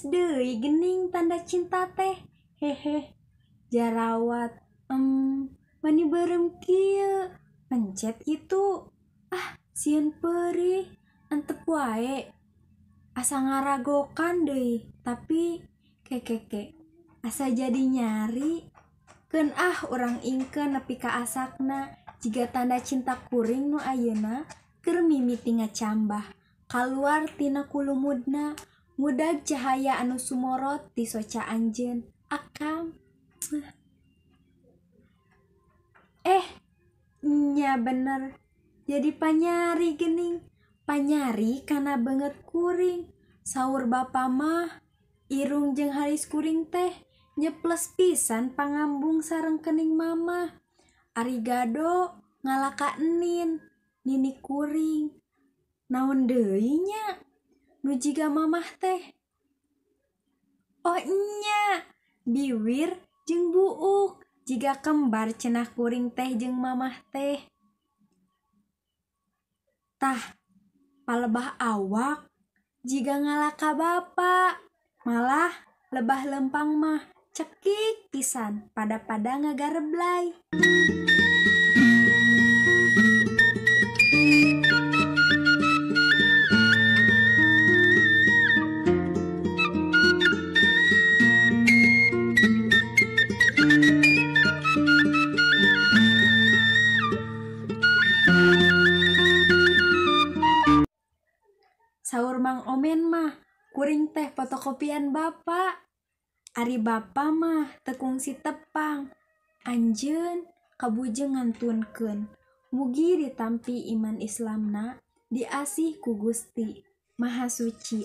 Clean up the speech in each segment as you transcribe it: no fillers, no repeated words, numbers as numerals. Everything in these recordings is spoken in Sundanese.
geus deui gening tanda cinta teh. Hehe. Jarawat. Mani beureum kieu. Pencet gitu. Sieun perih. Antep wae. Asa ngaragokan deui. Tapi kekeke. Asa jadi nyari. Keun urang ingkeun nepi ka asakna. Jiga tanda cinta kuring nu ayeuna keur mimiti ngacambah. Kaluar tina kulumudna. Ngudag cahaya anu sumorot ti soca anjeun. Akang. Nya bener. Jadi panyari gening. Panyari kana banget kuring. Saur bapa mah irung jeung halis kuring teh nyeples pisan pangambung sareng kening mama. Ari gado ngalaka enin nini kuring. Naon deui nya? Nu jiga mamah teh. Oh nya, biwir jeung buuk. Jiga kembar cenah kuring teh jeung mamah teh. Tah, palebah awak jiga ngalaka bapa. Malah lebah lempang mah cekik pisan pada ngagareblay. Saur Mang Omen mah kuring teh fotokopian bapa. Ari bapa mah teu kungsi tepang. Anjeun kabujeng ngantunkeun. Mugi ditampi iman Islamna diasih ku Gusti Maha Suci.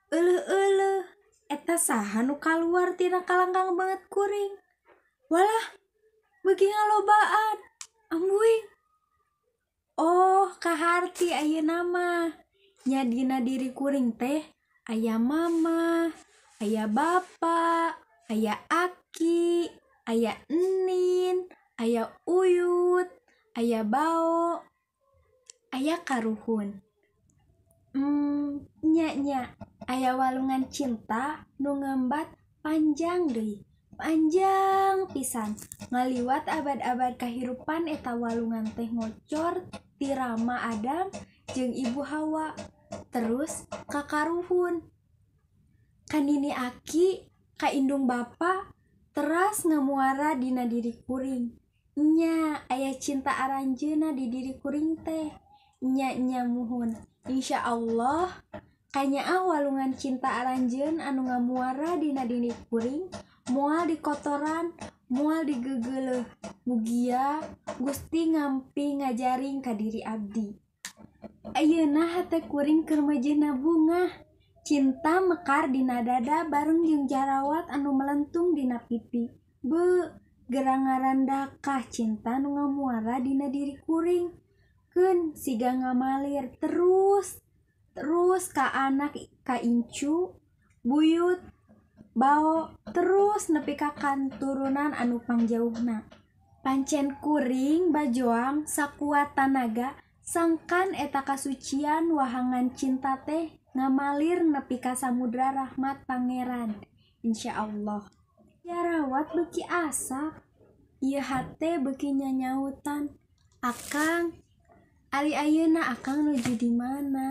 Euleuh eta saha nu kaluar tina kalangkang banget kuring? Walah, beuki ngalobaan. Ambuing. Oh, kaharti ayeuna mah. Nya dina diri kuring teh aya mama, aya bapa, aya aki, aya enin, aya uyut, aya bao, aya karuhun. Nya aya walungan cinta nu ngembat panjang deui. Panjang pisan. Ngaliwat abad-abad kahirupan eta walungan teh ngocor ti Rama Adam jeung Ibu Hawa. Terus ka karuhun. Ka nini aki, ka indung bapa teras ngamuara dina diri kuring. Nya aya cinta aranjeuna di diri kuring teh. Nya muhun. Insya Allah kanyaah walungan cinta aranjeun anu ngamuara dina diri kuring moal dikotoran, moal digegeuleuh. Mugia Gusti ngampi ngajaring ka diri abdi. Ayeuna hate kuring keur mejehna bungah. Cinta mekar dina dada bareng jeung jarawat anu melentung dina pipi. Gerang ngarandakah cinta nu ngamuara dina diri kuring. Keun siga ngamalir terus ka anak ka incu, buyut, bao, terus nepi ka turunan anu pangjauhna. Pancen kuring bajoang sakuat tanaga sangkan eta kasucian wahangan cinta teh ngamalir nepi ka samudra rahmat pangeran. Insya Allah. Jarawat beuki asak. Ieu hate beuki nyanyautan. Akang, ari ayeuna akang nuju di mana?